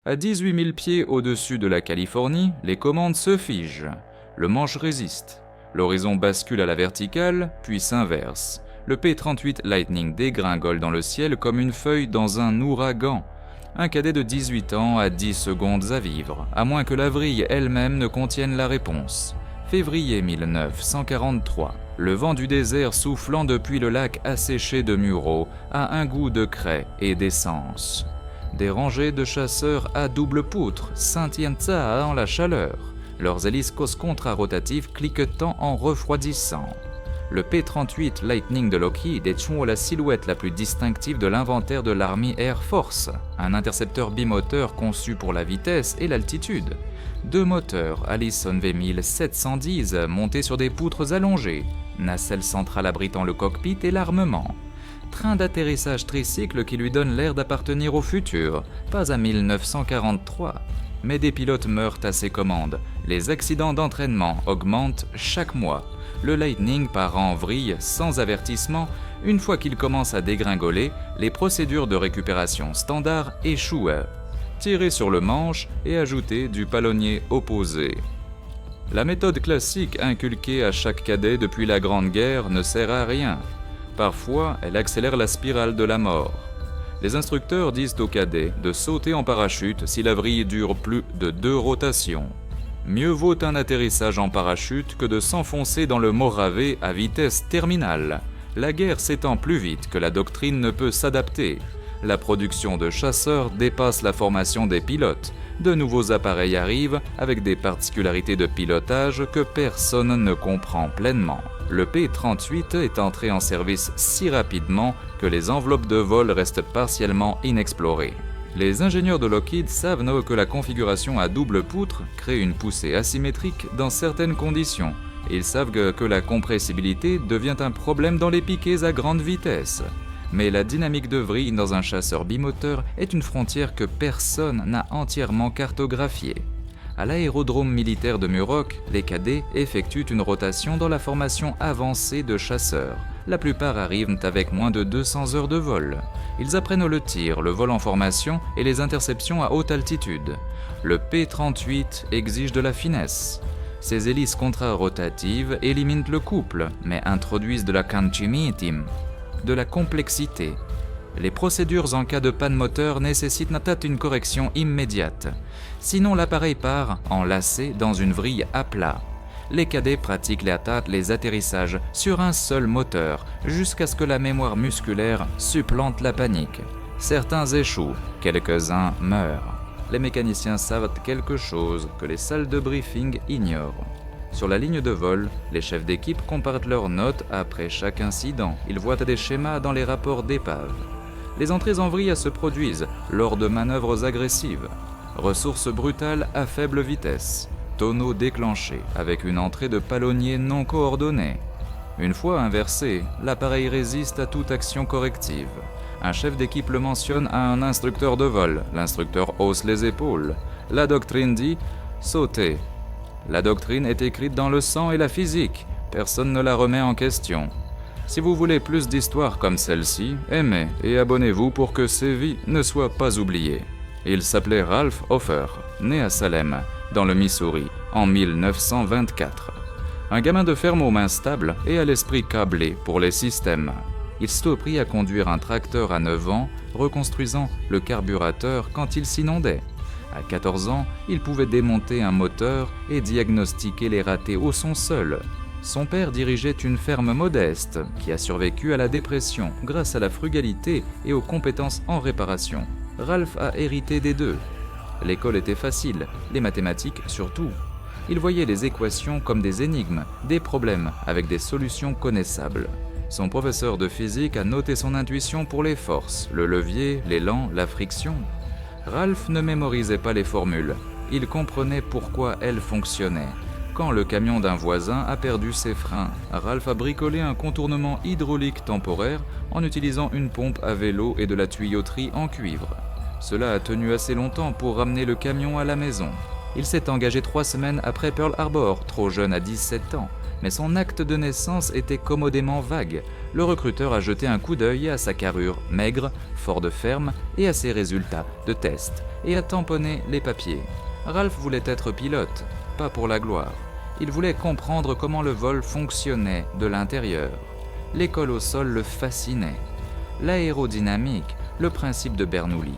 À 18 000 pieds au-dessus de la Californie, les commandes se figent. Le manche résiste. L'horizon bascule à la verticale, puis s'inverse. Le P-38 Lightning dégringole dans le ciel comme une feuille dans un ouragan. Un cadet de 18 ans a 10 secondes à vivre, à moins que la vrille elle-même ne contienne la réponse. Février 1943. Le vent du désert soufflant depuis le lac asséché de Muro a un goût de craie et d'essence. Des rangées de chasseurs à double poutre scintillent dans la chaleur, leurs hélices contrarotatives cliquetant en refroidissant. Le P-38 Lightning de Lockheed est la silhouette la plus distinctive de l'inventaire de l'Army Air Force, un intercepteur bimoteur conçu pour la vitesse et l'altitude. 2 moteurs Allison V1000 710 montés sur des poutres allongées, nacelle centrale abritant le cockpit et l'armement. Train d'atterrissage tricycle qui lui donne l'air d'appartenir au futur, pas à 1943. Mais des pilotes meurent à ses commandes. Les accidents d'entraînement augmentent chaque mois. Le Lightning part en vrille sans avertissement. Une fois qu'il commence à dégringoler, les procédures de récupération standard échouent. Tirer sur le manche et ajouter du palonnier opposé. La méthode classique inculquée à chaque cadet depuis la Grande Guerre ne sert à rien. Parfois, elle accélère la spirale de la mort. Les instructeurs disent aux cadets de sauter en parachute si la vrille dure plus de 2 rotations. Mieux vaut un atterrissage en parachute que de s'enfoncer dans le Mojave à vitesse terminale. La guerre s'étend plus vite que la doctrine ne peut s'adapter. La production de chasseurs dépasse la formation des pilotes. De nouveaux appareils arrivent avec des particularités de pilotage que personne ne comprend pleinement. Le P-38 est entré en service si rapidement que les enveloppes de vol restent partiellement inexplorées. Les ingénieurs de Lockheed savent que la configuration à double poutre crée une poussée asymétrique dans certaines conditions. Ils savent que la compressibilité devient un problème dans les piquets à grande vitesse. Mais la dynamique de vrille dans un chasseur bimoteur est une frontière que personne n'a entièrement cartographiée. À l'aérodrome militaire de Muroc, les cadets effectuent une rotation dans la formation avancée de chasseurs. La plupart arrivent avec moins de 200 heures de vol. Ils apprennent le tir, le vol en formation et les interceptions à haute altitude. Le P-38 exige de la finesse. Ses hélices contrarotatives éliminent le couple, mais introduisent de la kanchimitim, de la complexité. Les procédures en cas de panne moteur nécessitent une correction immédiate. Sinon, l'appareil part enlacé dans une vrille à plat. Les cadets pratiquent les atterrissages sur un seul moteur jusqu'à ce que la mémoire musculaire supplante la panique. Certains échouent, quelques-uns meurent. Les mécaniciens savent quelque chose que les salles de briefing ignorent. Sur la ligne de vol, les chefs d'équipe comparent leurs notes après chaque incident. Ils voient des schémas dans les rapports d'épave. Les entrées en vrille se produisent lors de manœuvres agressives. Ressources brutales à faible vitesse. Tonneau déclenché avec une entrée de palonnier non coordonnée. Une fois inversé, l'appareil résiste à toute action corrective. Un chef d'équipe le mentionne à un instructeur de vol. L'instructeur hausse les épaules. La doctrine dit « sautez ». La doctrine est écrite dans le sang et la physique. Personne ne la remet en question. Si vous voulez plus d'histoires comme celle-ci, aimez et abonnez-vous pour que ces vies ne soient pas oubliées. Il s'appelait Ralph Hofer, né à Salem, dans le Missouri, en 1924. Un gamin de ferme aux mains stables et à l'esprit câblé pour les systèmes. Il s'est pris à conduire un tracteur à 9 ans, reconstruisant le carburateur quand il s'inondait. À 14 ans, il pouvait démonter un moteur et diagnostiquer les ratés au son seul. Son père dirigeait une ferme modeste qui a survécu à la dépression grâce à la frugalité et aux compétences en réparation. Ralph a hérité des deux. L'école était facile, les mathématiques surtout. Il voyait les équations comme des énigmes, des problèmes avec des solutions connaissables. Son professeur de physique a noté son intuition pour les forces, le levier, l'élan, la friction. Ralph ne mémorisait pas les formules, il comprenait pourquoi elles fonctionnaient. Quand le camion d'un voisin a perdu ses freins, Ralph a bricolé un contournement hydraulique temporaire en utilisant une pompe à vélo et de la tuyauterie en cuivre. Cela a tenu assez longtemps pour ramener le camion à la maison. Il s'est engagé 3 semaines après Pearl Harbor, trop jeune à 17 ans. Mais son acte de naissance était commodément vague. Le recruteur a jeté un coup d'œil à sa carrure maigre, fort de ferme, et à ses résultats de test, et a tamponné les papiers. Ralph voulait être pilote, pas pour la gloire. Il voulait comprendre comment le vol fonctionnait de l'intérieur. L'école au sol le fascinait. L'aérodynamique, le principe de Bernoulli.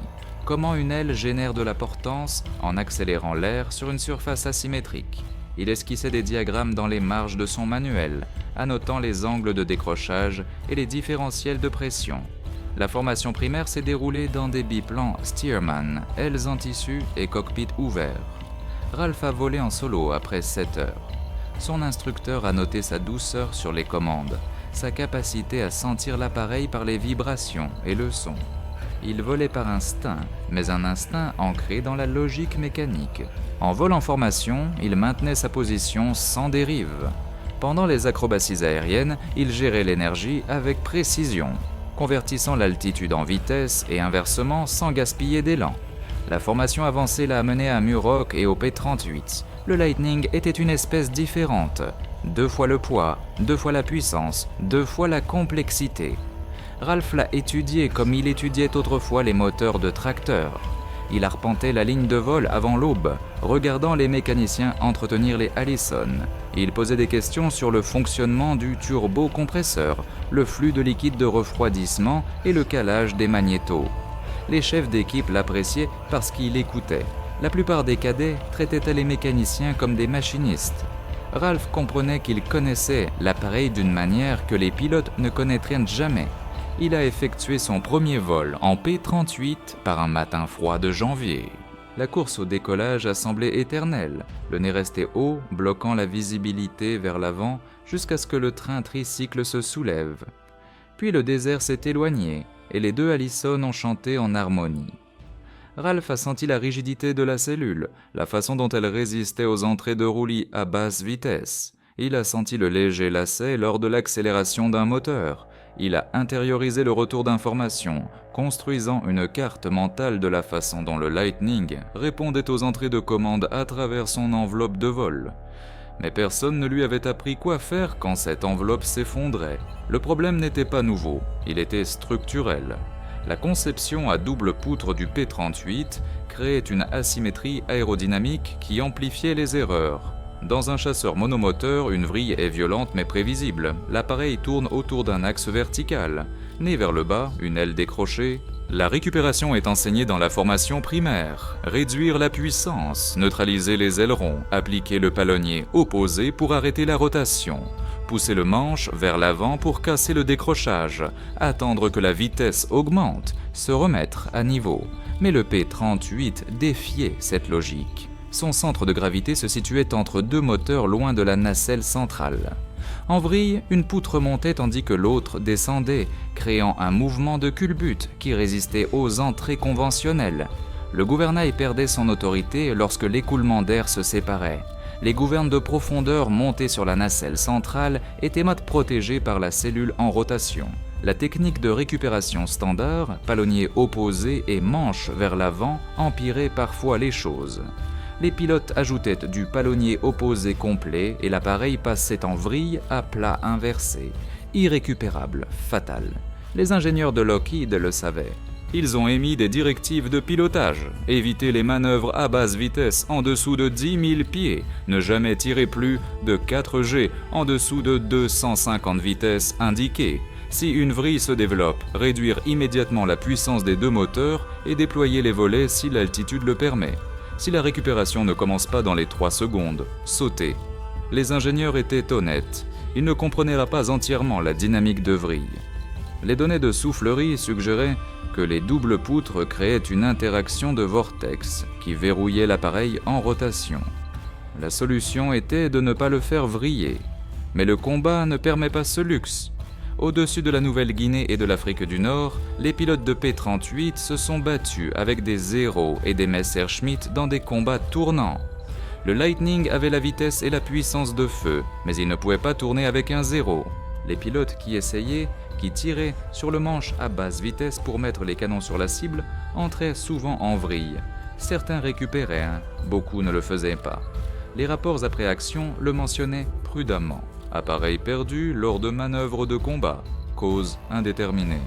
Comment une aile génère de la portance en accélérant l'air sur une surface asymétrique. Il esquissait des diagrammes dans les marges de son manuel, annotant les angles de décrochage et les différentiels de pression. La formation primaire s'est déroulée dans des biplans Stearman, ailes en tissu et cockpit ouvert. Ralph a volé en solo après 7 heures. Son instructeur a noté sa douceur sur les commandes, sa capacité à sentir l'appareil par les vibrations et le son. Il volait par instinct, mais un instinct ancré dans la logique mécanique. En vol en formation, il maintenait sa position sans dérive. Pendant les acrobaties aériennes, il gérait l'énergie avec précision, convertissant l'altitude en vitesse et inversement sans gaspiller d'élan. La formation avancée l'a amené à Muroc et au P-38. Le Lightning était une espèce différente. 2 fois le poids, 2 fois la puissance, 2 fois la complexité. Ralph l'a étudié comme il étudiait autrefois les moteurs de tracteurs. Il arpentait la ligne de vol avant l'aube, regardant les mécaniciens entretenir les Allison. Il posait des questions sur le fonctionnement du turbocompresseur, le flux de liquide de refroidissement et le calage des magnétos. Les chefs d'équipe l'appréciaient parce qu'il écoutait. La plupart des cadets traitaient les mécaniciens comme des machinistes. Ralph comprenait qu'il connaissait l'appareil d'une manière que les pilotes ne connaîtraient jamais. Il a effectué son premier vol en P-38 par un matin froid de janvier. La course au décollage a semblé éternelle. Le nez restait haut, bloquant la visibilité vers l'avant jusqu'à ce que le train tricycle se soulève. Puis le désert s'est éloigné et les 2 Allison ont chanté en harmonie. Ralph a senti la rigidité de la cellule, la façon dont elle résistait aux entrées de roulis à basse vitesse. Il a senti le léger lacet lors de l'accélération d'un moteur. Il a intériorisé le retour d'informations, construisant une carte mentale de la façon dont le Lightning répondait aux entrées de commande à travers son enveloppe de vol. Mais personne ne lui avait appris quoi faire quand cette enveloppe s'effondrait. Le problème n'était pas nouveau, il était structurel. La conception à double poutre du P-38 créait une asymétrie aérodynamique qui amplifiait les erreurs. Dans un chasseur monomoteur, une vrille est violente mais prévisible. L'appareil tourne autour d'un axe vertical. Nez vers le bas, une aile décrochée. La récupération est enseignée dans la formation primaire. Réduire la puissance, neutraliser les ailerons, appliquer le palonnier opposé pour arrêter la rotation. Pousser le manche vers l'avant pour casser le décrochage. Attendre que la vitesse augmente, se remettre à niveau. Mais le P-38 défiait cette logique. Son centre de gravité se situait entre 2 moteurs loin de la nacelle centrale. En vrille, une poutre montait tandis que l'autre descendait, créant un mouvement de culbute qui résistait aux entrées conventionnelles. Le gouvernail perdait son autorité lorsque l'écoulement d'air se séparait. Les gouvernes de profondeur montées sur la nacelle centrale étaient protégées par la cellule en rotation. La technique de récupération standard, palonnier opposé et manche vers l'avant, empirait parfois les choses. Les pilotes ajoutaient du palonnier opposé complet et l'appareil passait en vrille à plat inversé. Irrécupérable, fatal. Les ingénieurs de Lockheed le savaient. Ils ont émis des directives de pilotage. Éviter les manœuvres à basse vitesse en dessous de 10 000 pieds. Ne jamais tirer plus de 4G en dessous de 250 vitesses indiquées. Si une vrille se développe, réduire immédiatement la puissance des 2 moteurs et déployer les volets si l'altitude le permet. Si la récupération ne commence pas dans les 3 secondes, sautez. Les ingénieurs étaient honnêtes. Ils ne comprenaient pas entièrement la dynamique de vrille. Les données de soufflerie suggéraient que les doubles poutres créaient une interaction de vortex qui verrouillait l'appareil en rotation. La solution était de ne pas le faire vriller. Mais le combat ne permet pas ce luxe. Au-dessus de la Nouvelle-Guinée et de l'Afrique du Nord, les pilotes de P-38 se sont battus avec des Zero et des Messerschmitt dans des combats tournants. Le Lightning avait la vitesse et la puissance de feu, mais il ne pouvait pas tourner avec un Zero. Les pilotes qui tiraient sur le manche à basse vitesse pour mettre les canons sur la cible, entraient souvent en vrille. Certains récupéraient, beaucoup ne le faisaient pas. Les rapports après action le mentionnaient prudemment. Appareil perdu lors de manœuvres de combat. Cause indéterminée.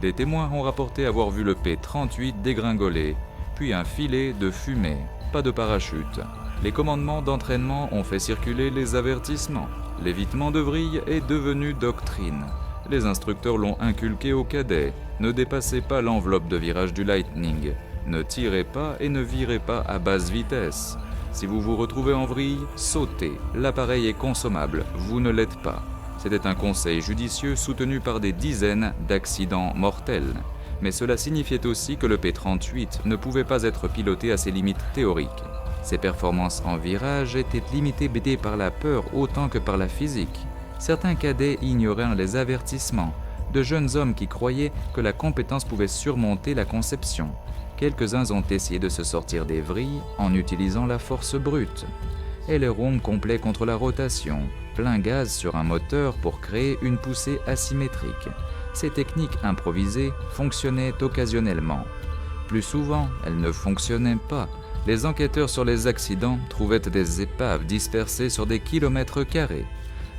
Des témoins ont rapporté avoir vu le P-38 dégringoler, puis un filet de fumée, pas de parachute. Les commandements d'entraînement ont fait circuler les avertissements. L'évitement de vrille est devenu doctrine. Les instructeurs l'ont inculqué aux cadets. Ne dépassez pas l'enveloppe de virage du Lightning. Ne tirez pas et ne virez pas à basse vitesse. Si vous vous retrouvez en vrille, sautez. L'appareil est consommable, vous ne l'êtes pas. C'était un conseil judicieux soutenu par des dizaines d'accidents mortels. Mais cela signifiait aussi que le P-38 ne pouvait pas être piloté à ses limites théoriques. Ses performances en virage étaient limitées par la peur autant que par la physique. Certains cadets ignoraient les avertissements, de jeunes hommes qui croyaient que la compétence pouvait surmonter la conception. Quelques-uns ont essayé de se sortir des vrilles en utilisant la force brute. Aileron complet contre la rotation, plein gaz sur un moteur pour créer une poussée asymétrique. Ces techniques improvisées fonctionnaient occasionnellement. Plus souvent, elles ne fonctionnaient pas. Les enquêteurs sur les accidents trouvaient des épaves dispersées sur des kilomètres carrés.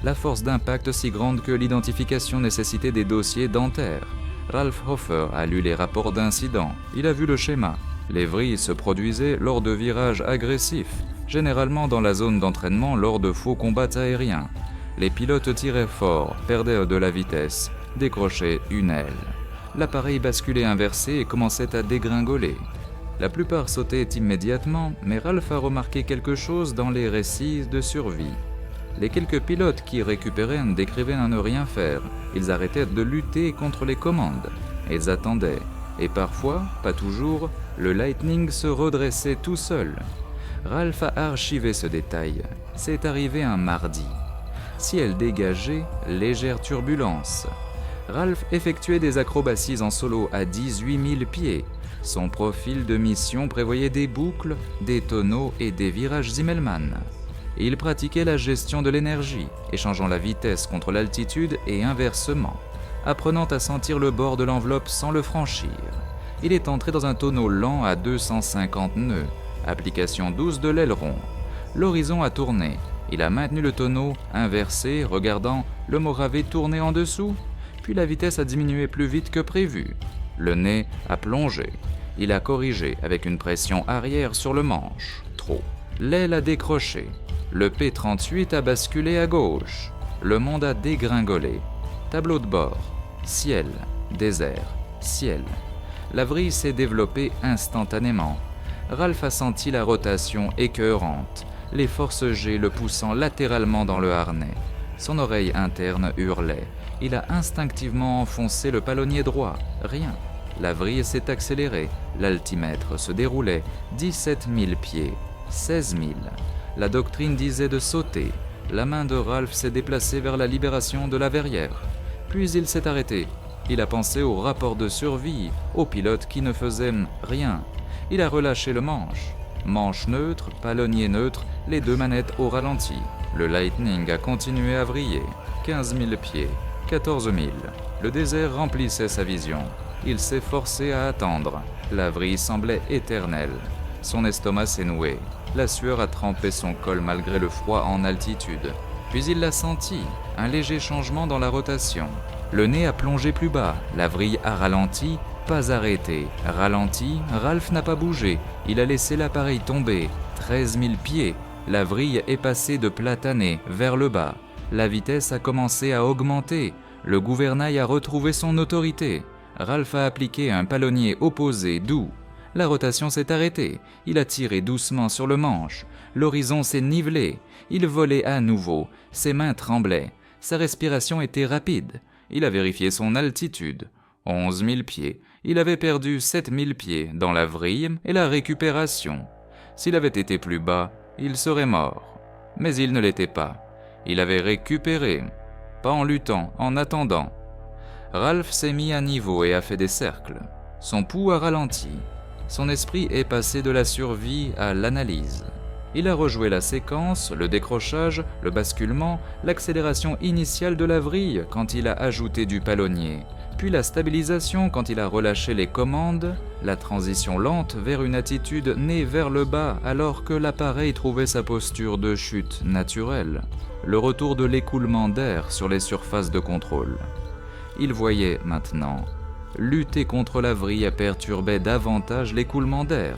La force d'impact si grande que l'identification nécessitait des dossiers dentaires. Ralph Hofer a lu les rapports d'incidents. Il a vu le schéma. Les vrilles se produisaient lors de virages agressifs, généralement dans la zone d'entraînement lors de faux combats aériens. Les pilotes tiraient fort, perdaient de la vitesse, décrochaient une aile. L'appareil basculait inversé et commençait à dégringoler. La plupart sautaient immédiatement, mais Ralph a remarqué quelque chose dans les récits de survie. Les quelques pilotes qui récupéraient décrivaient à ne rien faire. Ils arrêtaient de lutter contre les commandes. Ils attendaient. Et parfois, pas toujours, le Lightning se redressait tout seul. Ralph a archivé ce détail. C'est arrivé un mardi. Ciel dégagé, légère turbulence. Ralph effectuait des acrobaties en solo à 18 000 pieds. Son profil de mission prévoyait des boucles, des tonneaux et des virages Zimmelmann. Il pratiquait la gestion de l'énergie, échangeant la vitesse contre l'altitude et inversement, apprenant à sentir le bord de l'enveloppe sans le franchir. Il est entré dans un tonneau lent à 250 nœuds, application douce de l'aileron. L'horizon a tourné. Il a maintenu le tonneau inversé, regardant le Morave tourner en dessous, puis la vitesse a diminué plus vite que prévu. Le nez a plongé. Il a corrigé avec une pression arrière sur le manche. Trop. L'aile a décroché. Le P-38 a basculé à gauche. Le monde a dégringolé. Tableau de bord. Ciel. Désert. Ciel. La vrille s'est développée instantanément. Ralph a senti la rotation écœurante, les forces G le poussant latéralement dans le harnais. Son oreille interne hurlait. Il a instinctivement enfoncé le palonnier droit. Rien. La vrille s'est accélérée. L'altimètre se déroulait. 17 000 pieds. 16 000. La doctrine disait de sauter. La main de Ralph s'est déplacée vers la libération de la verrière. Puis il s'est arrêté. Il a pensé au rapport de survie, au pilote qui ne faisait rien. Il a relâché le manche. Manche neutre, palonnier neutre, les deux manettes au ralenti. Le Lightning a continué à vriller. 15 000 pieds, 14 000. Le désert remplissait sa vision. Il s'est forcé à attendre. La vrille semblait éternelle. Son estomac s'est noué. La sueur a trempé son col malgré le froid en altitude. Puis il l'a senti, un léger changement dans la rotation. Le nez a plongé plus bas, la vrille a ralenti, pas arrêté. Ralenti, Ralph n'a pas bougé, il a laissé l'appareil tomber. 13 000 pieds, la vrille est passée de plataner vers le bas. La vitesse a commencé à augmenter, le gouvernail a retrouvé son autorité. Ralph a appliqué un palonnier opposé doux. La rotation s'est arrêtée, il a tiré doucement sur le manche, l'horizon s'est nivelé, il volait à nouveau, ses mains tremblaient, sa respiration était rapide, il a vérifié son altitude, 11 000 pieds, il avait perdu 7 000 pieds dans la vrille et la récupération. S'il avait été plus bas, il serait mort, mais il ne l'était pas, il avait récupéré, pas en luttant, en attendant. Ralph s'est mis à niveau et a fait des cercles, son pouls a ralenti. Son esprit est passé de la survie à l'analyse. Il a rejoué la séquence, le décrochage, le basculement, l'accélération initiale de la vrille quand il a ajouté du palonnier, puis la stabilisation quand il a relâché les commandes, la transition lente vers une attitude née vers le bas alors que l'appareil trouvait sa posture de chute naturelle, le retour de l'écoulement d'air sur les surfaces de contrôle. Il voyait maintenant, lutter contre la vrille perturbait davantage l'écoulement d'air.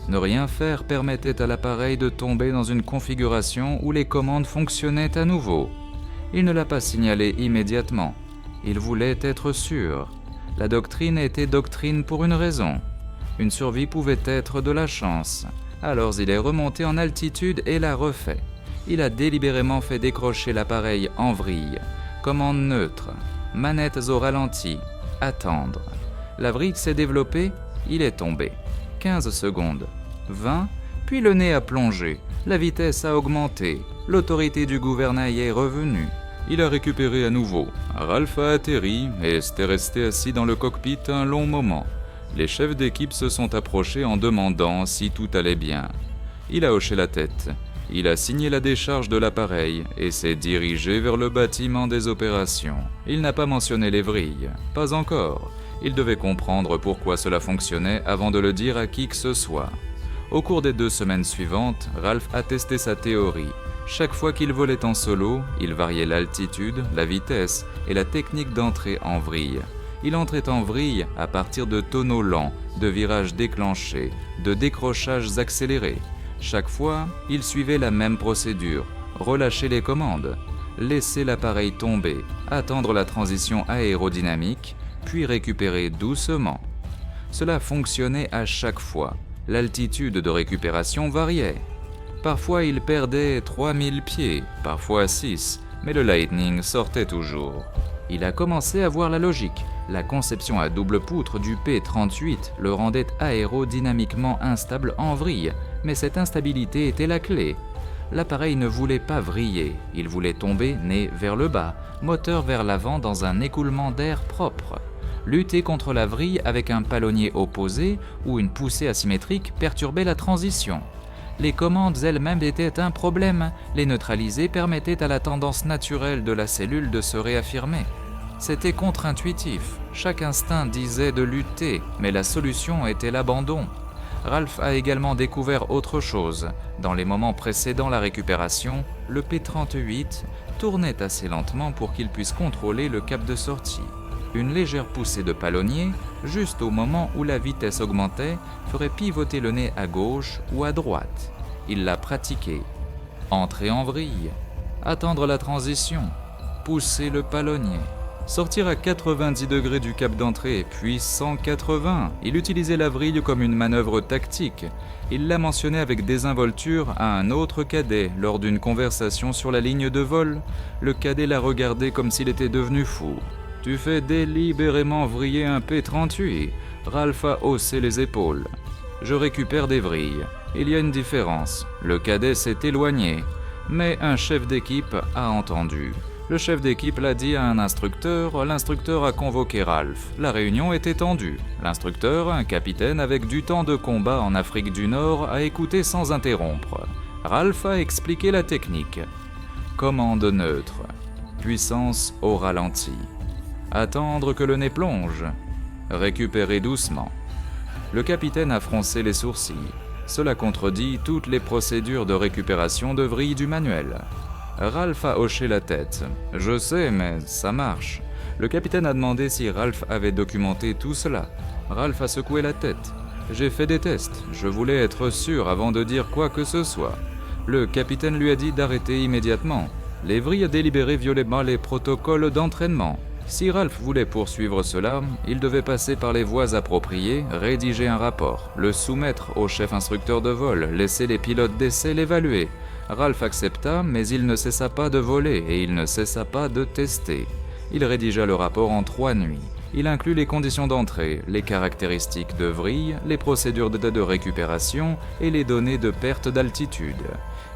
Ne rien faire permettait à l'appareil de tomber dans une configuration où les commandes fonctionnaient à nouveau. Il ne l'a pas signalé immédiatement. Il voulait être sûr. La doctrine était doctrine pour une raison. Une survie pouvait être de la chance. Alors il est remonté en altitude et l'a refait. Il a délibérément fait décrocher l'appareil en vrille, commande neutre, manettes au ralenti, attendre. La vrille s'est développée, il est tombé. 15 secondes, 20, puis le nez a plongé, la vitesse a augmenté, l'autorité du gouvernail est revenue. Il a récupéré à nouveau. Ralph a atterri et est resté assis dans le cockpit un long moment. Les chefs d'équipe se sont approchés en demandant si tout allait bien. Il a hoché la tête. Il a signé la décharge de l'appareil et s'est dirigé vers le bâtiment des opérations. Il n'a pas mentionné les vrilles. Pas encore. Il devait comprendre pourquoi cela fonctionnait avant de le dire à qui que ce soit. Au cours des 2 semaines suivantes, Ralph a testé sa théorie. Chaque fois qu'il volait en solo, il variait l'altitude, la vitesse et la technique d'entrée en vrille. Il entrait en vrille à partir de tonneaux lents, de virages déclenchés, de décrochages accélérés. Chaque fois, il suivait la même procédure, relâcher les commandes, laisser l'appareil tomber, attendre la transition aérodynamique, puis récupérer doucement. Cela fonctionnait à chaque fois. L'altitude de récupération variait. Parfois il perdait 3000 pieds, parfois 6, mais le Lightning sortait toujours. Il a commencé à voir la logique. La conception à double poutre du P-38 le rendait aérodynamiquement instable en vrille, mais cette instabilité était la clé. L'appareil ne voulait pas vriller, il voulait tomber nez vers le bas, moteur vers l'avant dans un écoulement d'air propre. Lutter contre la vrille avec un palonnier opposé ou une poussée asymétrique perturbait la transition. Les commandes elles-mêmes étaient un problème, les neutraliser permettait à la tendance naturelle de la cellule de se réaffirmer. C'était contre-intuitif, chaque instinct disait de lutter, mais la solution était l'abandon. Ralph a également découvert autre chose. Dans les moments précédant la récupération, le P-38 tournait assez lentement pour qu'il puisse contrôler le cap de sortie. Une légère poussée de palonnier, juste au moment où la vitesse augmentait, ferait pivoter le nez à gauche ou à droite. Il l'a pratiqué. Entrer en vrille, attendre la transition, pousser le palonnier, sortir à 90 degrés du cap d'entrée, puis 180. Il utilisait la vrille comme une manœuvre tactique. Il l'a mentionné avec désinvolture à un autre cadet lors d'une conversation sur la ligne de vol. Le cadet l'a regardé comme s'il était devenu fou. « Tu fais délibérément vriller un P-38 » Ralph a haussé les épaules. « Je récupère des vrilles. Il y a une différence. Le cadet s'est éloigné. » Mais un chef d'équipe a entendu. Le chef d'équipe l'a dit à un instructeur. L'instructeur a convoqué Ralph. La réunion était tendue. L'instructeur, un capitaine avec du temps de combat en Afrique du Nord, a écouté sans interrompre. Ralph a expliqué la technique. Commande neutre. Puissance au ralenti. Attendre que le nez plonge. Récupérer doucement. Le capitaine a froncé les sourcils. Cela contredit toutes les procédures de récupération de vrille du manuel. Ralph a hoché la tête. « Je sais, mais ça marche. » Le capitaine a demandé si Ralph avait documenté tout cela. Ralph a secoué la tête. « J'ai fait des tests. Je voulais être sûr avant de dire quoi que ce soit. » Le capitaine lui a dit d'arrêter immédiatement. Les vrilles délibéraient violemment les protocoles d'entraînement. Si Ralph voulait poursuivre cela, il devait passer par les voies appropriées, rédiger un rapport, le soumettre au chef instructeur de vol, laisser les pilotes d'essai l'évaluer. Ralph accepta, mais il ne cessa pas de voler et il ne cessa pas de tester. Il rédigea le rapport en 3 nuits. Il inclut les conditions d'entrée, les caractéristiques de vrille, les procédures de récupération et les données de perte d'altitude.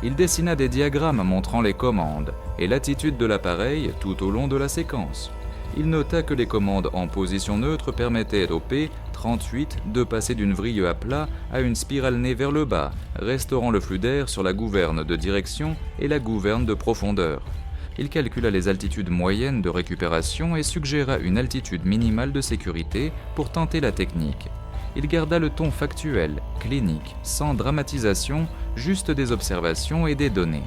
Il dessina des diagrammes montrant les commandes et l'attitude de l'appareil tout au long de la séquence. Il nota que les commandes en position neutre permettaient au P-38 de passer d'une vrille à plat à une spirale nez vers le bas, restaurant le flux d'air sur la gouverne de direction et la gouverne de profondeur. Il calcula les altitudes moyennes de récupération et suggéra une altitude minimale de sécurité pour tenter la technique. Il garda le ton factuel, clinique, sans dramatisation, juste des observations et des données.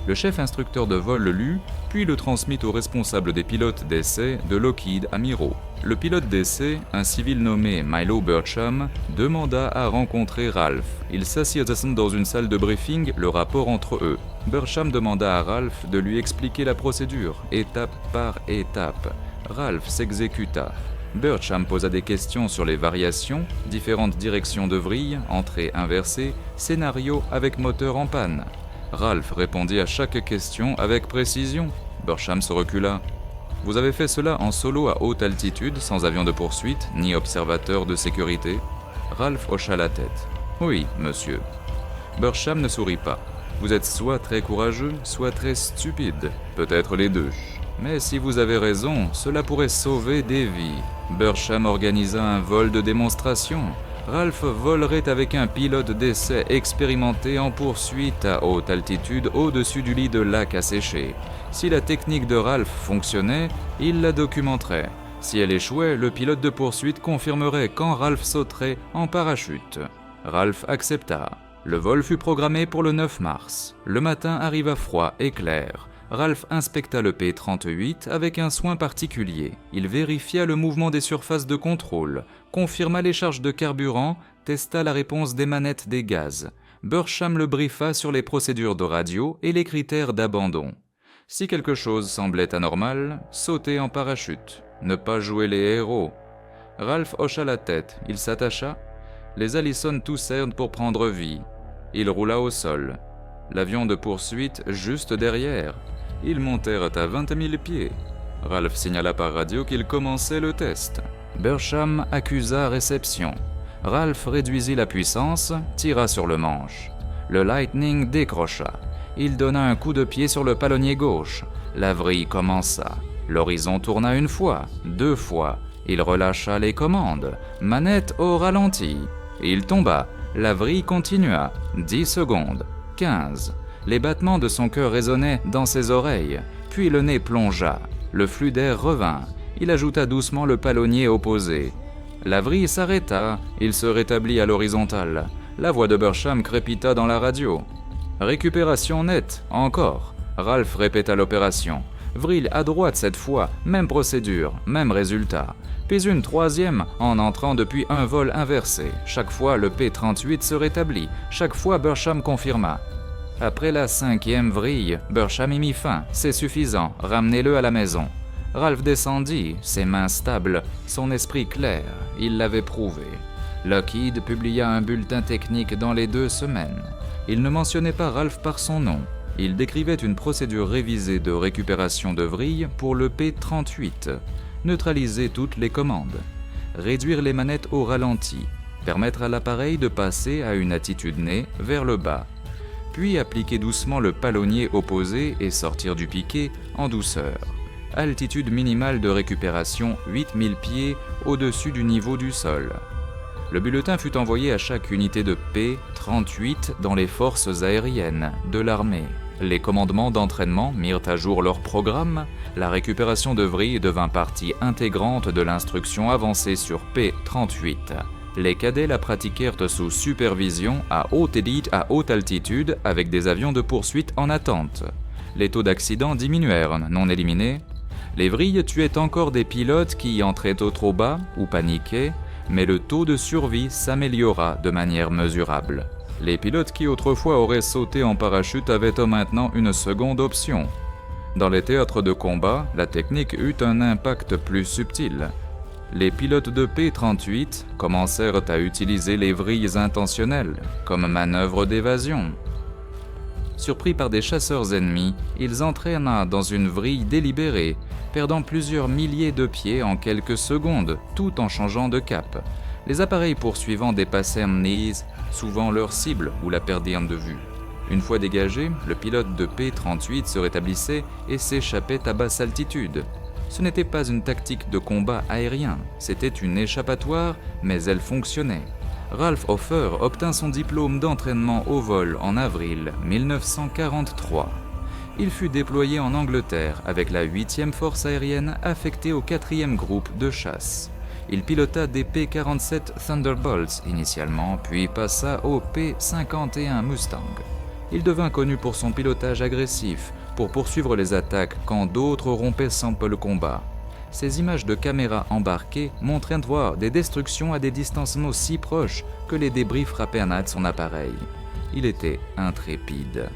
Le chef instructeur de vol le lut, puis le transmit au responsable des pilotes d'essai de Lockheed Amiro. Le pilote d'essai, un civil nommé Milo Burcham, demanda à rencontrer Ralph. Ils s'assirent dans une salle de briefing, le rapport entre eux. Burcham demanda à Ralph de lui expliquer la procédure, étape par étape. Ralph s'exécuta. Burcham posa des questions sur les variations, différentes directions de vrille, entrée inversée, scénario avec moteur en panne. Ralph répondit à chaque question avec précision. Burcham se recula. « Vous avez fait cela en solo à haute altitude, sans avion de poursuite, ni observateur de sécurité ?» Ralph hocha la tête. « Oui, monsieur. » Burcham ne sourit pas. « Vous êtes soit très courageux, soit très stupide. Peut-être les deux. Mais si vous avez raison, cela pourrait sauver des vies. » Burcham organisa un vol de démonstration. Ralph volerait avec un pilote d'essai expérimenté en poursuite à haute altitude au-dessus du lit de lac asséché. Si la technique de Ralph fonctionnait, il la documenterait. Si elle échouait, le pilote de poursuite confirmerait quand Ralph sauterait en parachute. Ralph accepta. Le vol fut programmé pour le 9 mars. Le matin arriva froid et clair. Ralph inspecta le P-38 avec un soin particulier. Il vérifia le mouvement des surfaces de contrôle, confirma les charges de carburant, testa la réponse des manettes des gaz. Burcham le briefa sur les procédures de radio et les critères d'abandon. Si quelque chose semblait anormal, sauter en parachute, ne pas jouer les héros. Ralph hocha la tête, il s'attacha. Les Allison toussèrent pour prendre vie. Il roula au sol. L'avion de poursuite juste derrière. Ils montèrent à 20 000 pieds. Ralph signala par radio qu'il commençait le test. Burcham accusa réception. Ralph réduisit la puissance, tira sur le manche. Le Lightning décrocha. Il donna un coup de pied sur le palonnier gauche. La vrille commença. L'horizon tourna une fois, 2 fois. Il relâcha les commandes. Manette au ralenti. Il tomba. La vrille continua. 10 secondes. 15. Les battements de son cœur résonnaient dans ses oreilles. Puis le nez plongea. Le flux d'air revint. Il ajouta doucement le palonnier opposé. La vrille s'arrêta. Il se rétablit à l'horizontale. La voix de Burcham crépita dans la radio. Récupération nette, encore. Ralph répéta l'opération. Vrille à droite cette fois, même procédure, même résultat. Puis une troisième en entrant depuis un vol inversé. Chaque fois, le P-38 se rétablit. Chaque fois, Burcham confirma. Après la 5e vrille, Burcham y mit fin. C'est suffisant, ramenez-le à la maison. Ralph descendit, ses mains stables, son esprit clair. Il l'avait prouvé. Lockheed publia un bulletin technique dans les 2 semaines. Il ne mentionnait pas Ralph par son nom. Il décrivait une procédure révisée de récupération de vrille pour le P-38. Neutraliser toutes les commandes. Réduire les manettes au ralenti. Permettre à l'appareil de passer à une attitude nez vers le bas. Puis appliquer doucement le palonnier opposé et sortir du piquet en douceur. Altitude minimale de récupération 8000 pieds au-dessus du niveau du sol. Le bulletin fut envoyé à chaque unité de P-38 dans les forces aériennes de l'armée. Les commandements d'entraînement mirent à jour leur programme. La récupération de vrille devint partie intégrante de l'instruction avancée sur P-38. Les cadets la pratiquèrent sous supervision à haute altitude avec des avions de poursuite en attente. Les taux d'accident diminuèrent, non éliminés. Les vrilles tuaient encore des pilotes qui entraient au trop bas ou paniquaient, mais le taux de survie s'améliora de manière mesurable. Les pilotes qui autrefois auraient sauté en parachute avaient maintenant une seconde option. Dans les théâtres de combat, la technique eut un impact plus subtil. Les pilotes de P-38 commencèrent à utiliser les vrilles intentionnelles comme manœuvre d'évasion. Surpris par des chasseurs ennemis, ils entraînèrent dans une vrille délibérée, perdant plusieurs milliers de pieds en quelques secondes, tout en changeant de cap. Les appareils poursuivants dépassèrent souvent leur cible ou la perdirent de vue. Une fois dégagé, le pilote de P-38 se rétablissait et s'échappait à basse altitude. Ce n'était pas une tactique de combat aérien, c'était une échappatoire, mais elle fonctionnait. Ralph Hofer obtint son diplôme d'entraînement au vol en avril 1943. Il fut déployé en Angleterre avec la 8e force aérienne affectée au 4e groupe de chasse. Il pilota des P-47 Thunderbolts initialement, puis passa au P-51 Mustang. Il devint connu pour son pilotage agressif, pour poursuivre les attaques quand d'autres rompaient sans peu le combat. Ces images de caméras embarquées montraient voir des destructions à des distancements si proches que les débris frappaient net son appareil. Il était intrépide.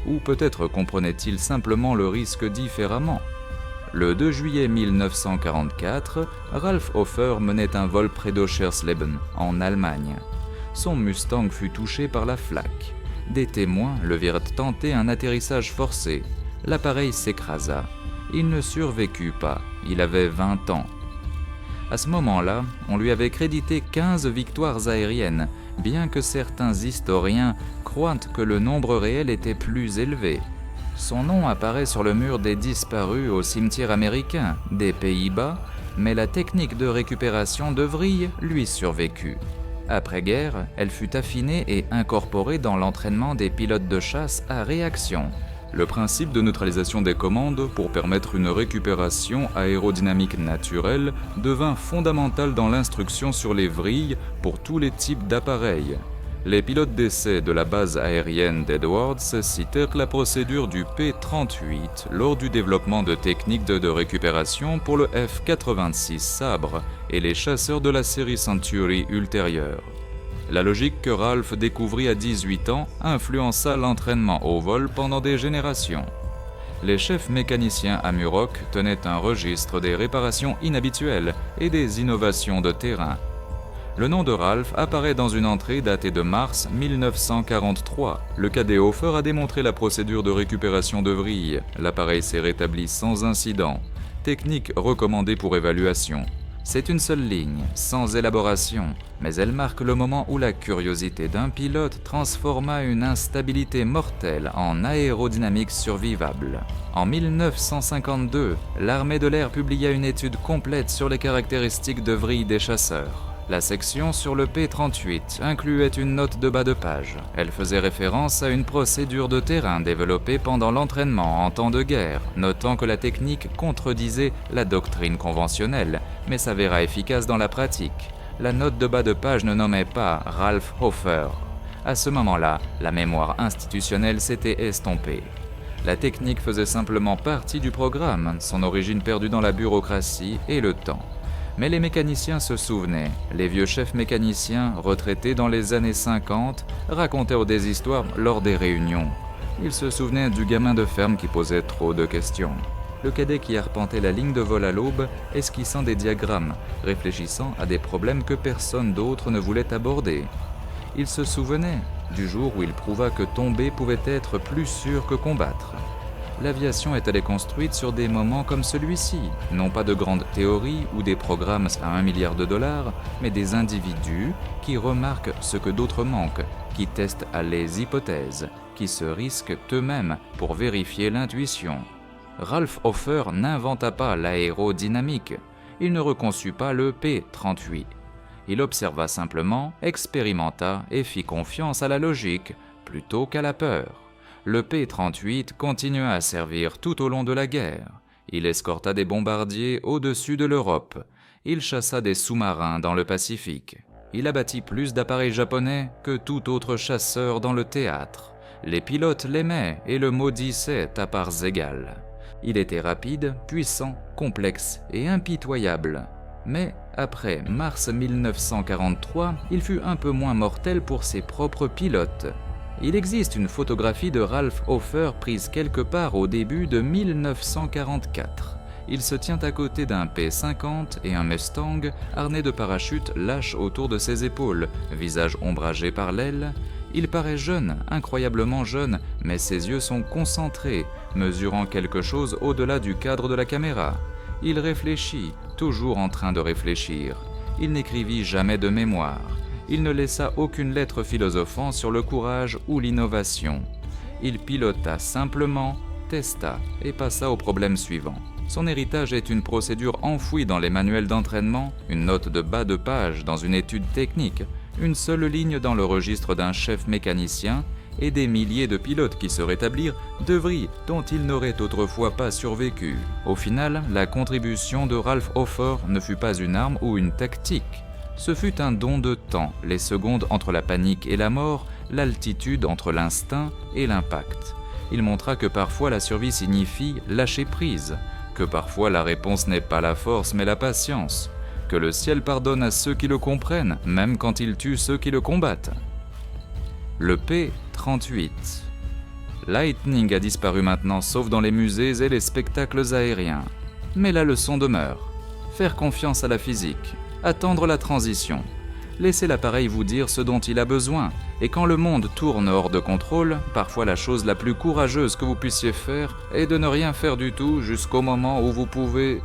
Ou peut-être comprenait-il simplement le risque différemment. Le 2 juillet 1944, Ralph Hofer menait un vol près d'Oschersleben, en Allemagne. Son Mustang fut touché par la flaque. Des témoins le virent tenter un atterrissage forcé. L'appareil s'écrasa. Il ne survécut pas. Il avait 20 ans. À ce moment-là, on lui avait crédité 15 victoires aériennes, bien que certains historiens croient que le nombre réel était plus élevé. Son nom apparaît sur le mur des disparus au cimetière américain des Pays-Bas, mais la technique de récupération de vrille lui survécut. Après-guerre, elle fut affinée et incorporée dans l'entraînement des pilotes de chasse à réaction. Le principe de neutralisation des commandes pour permettre une récupération aérodynamique naturelle devint fondamental dans l'instruction sur les vrilles pour tous les types d'appareils. Les pilotes d'essai de la base aérienne d'Edwards citèrent la procédure du P-38 lors du développement de techniques de récupération pour le F-86 Sabre et les chasseurs de la série Century ultérieure. La logique que Ralph découvrit à 18 ans influença l'entraînement au vol pendant des générations. Les chefs mécaniciens à Muroc tenaient un registre des réparations inhabituelles et des innovations de terrain. Le nom de Ralph apparaît dans une entrée datée de mars 1943. Le cadet Hofer a démontré la procédure de récupération de vrille. L'appareil s'est rétabli sans incident. Technique recommandée pour évaluation. C'est une seule ligne, sans élaboration, mais elle marque le moment où la curiosité d'un pilote transforma une instabilité mortelle en aérodynamique survivable. En 1952, l'armée de l'air publia une étude complète sur les caractéristiques de vrille des chasseurs. La section sur le P-38 incluait une note de bas de page. Elle faisait référence à une procédure de terrain développée pendant l'entraînement en temps de guerre, notant que la technique contredisait la doctrine conventionnelle, mais s'avéra efficace dans la pratique. La note de bas de page ne nommait pas Ralph Hofer. À ce moment-là, la mémoire institutionnelle s'était estompée. La technique faisait simplement partie du programme, son origine perdue dans la bureaucratie et le temps. Mais les mécaniciens se souvenaient. Les vieux chefs mécaniciens, retraités dans les années 50, racontèrent des histoires lors des réunions. Ils se souvenaient du gamin de ferme qui posait trop de questions. Le cadet qui arpentait la ligne de vol à l'aube, esquissant des diagrammes, réfléchissant à des problèmes que personne d'autre ne voulait aborder. Il se souvenait du jour où il prouva que tomber pouvait être plus sûr que combattre. L'aviation est allée construite sur des moments comme celui-ci, non pas de grandes théories ou des programmes à $1 milliard, mais des individus qui remarquent ce que d'autres manquent, qui testent les hypothèses, qui se risquent eux-mêmes pour vérifier l'intuition. Ralph Hofer n'inventa pas l'aérodynamique, il ne reconçut pas le P-38. Il observa simplement, expérimenta et fit confiance à la logique plutôt qu'à la peur. Le P-38 continua à servir tout au long de la guerre. Il escorta des bombardiers au-dessus de l'Europe. Il chassa des sous-marins dans le Pacifique. Il abattit plus d'appareils japonais que tout autre chasseur dans le théâtre. Les pilotes l'aimaient et le maudissaient à parts égales. Il était rapide, puissant, complexe et impitoyable. Mais après mars 1943, il fut un peu moins mortel pour ses propres pilotes. Il existe une photographie de Ralph Hofer prise quelque part au début de 1944. Il se tient à côté d'un P-50 et un Mustang, harnais de parachute lâche autour de ses épaules, visage ombragé par l'aile. Il paraît jeune, incroyablement jeune, mais ses yeux sont concentrés, mesurant quelque chose au-delà du cadre de la caméra. Il réfléchit, toujours en train de réfléchir. Il n'écrivit jamais de mémoire. Il ne laissa aucune lettre philosophant sur le courage ou l'innovation. Il pilota simplement, testa et passa au problème suivant. Son héritage est une procédure enfouie dans les manuels d'entraînement, une note de bas de page dans une étude technique, une seule ligne dans le registre d'un chef mécanicien et des milliers de pilotes qui se rétablirent de vrilles dont ils n'auraient autrefois pas survécu. Au final, la contribution de Ralph Hofer ne fut pas une arme ou une tactique. Ce fut un don de temps, les secondes entre la panique et la mort, l'altitude entre l'instinct et l'impact. Il montra que parfois la survie signifie lâcher prise, que parfois la réponse n'est pas la force mais la patience, que le ciel pardonne à ceux qui le comprennent, même quand il tue ceux qui le combattent. Le P-38. Lightning a disparu maintenant sauf dans les musées et les spectacles aériens. Mais la leçon demeure. Faire confiance à la physique, attendre la transition, laisser l'appareil vous dire ce dont il a besoin, et quand le monde tourne hors de contrôle, parfois la chose la plus courageuse que vous puissiez faire est de ne rien faire du tout jusqu'au moment où vous pouvez